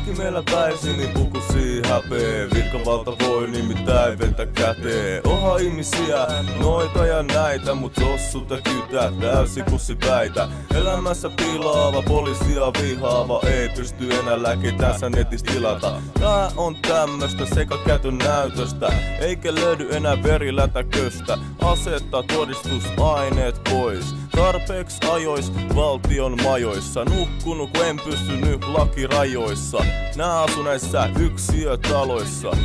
Kaikki meillä päisin pukusii häpee. Virkavalta voi nimittäin vettä käteen. Oha ihmisiä, noita ja näitä, mut tossut kytää täysin kussipäitä. Elämässä pilaava, poliisia vihaava, ei pysty enää lääkitänsä netistä tilata. Tää on tämmöstä sekakäytön näytöstä, eikä löydy enää verilätäköstä. Asettaa todistusaineet pois, tarpeeksi ajois valtion majoissa. Nukkunut kun en pysynyt lakirajoissa. Nää asu näissä yksiötaloissa.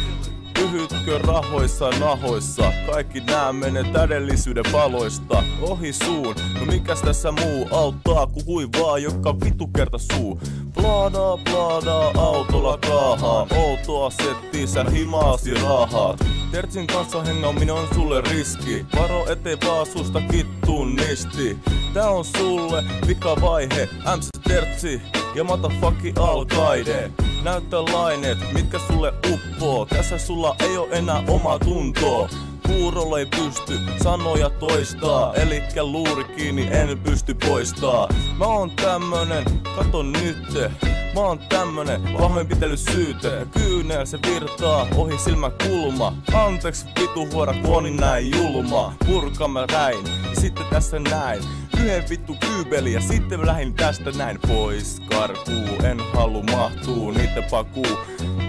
Pyhytkö rahoissa nahoissa? Kaikki nää menee täydellisyyden valoista. Ohi suun, no mikäs tässä muu auttaa kui vaan joka vitu kerta suu. Bladaa bladaa autolla kaahaa, outoa settiinsä himaasi rahat. Tertsin kanssa hengaaminen on sulle riski, varo ettei vaan susta kittuun nisti. Tää on sulle vikavaihe, MC Tertsi ja motherfucking Al-Qaide. Näyttää laineet, mitkä sulle uppoo. Tässä sulla ei oo enää omaa tuntoa. Kuurolla ei pysty sanoja toistaa, elikkä luuri kiinni en pysty poistaa. Mä oon tämmönen, kato nytte. Mä oon tämmönen pahoinpitelysyyte. Kyynel se virtaa ohi silmän kulma. Anteeksi vitu huora kun on näin julma. Purka mä räin, sitten tässä näin. Yhden vittu kyybeli ja sitten lähin tästä näin pois karkuu. En halu mahtuu niitten pakuu,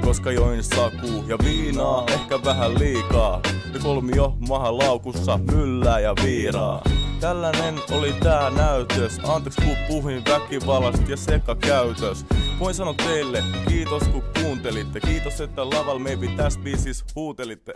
koska join sakuu ja viinaa, ehkä vähän liikaa. Ja kolmio maha laukussa myllää ja viiraa. Tällainen oli tää näytös, anteeksi kun puhuin väkivallasta ja sekakäytös. Voin sanoa teille, kiitos kun kuuntelitte. Kiitos että laval maybe tässä biisissä huutelitte.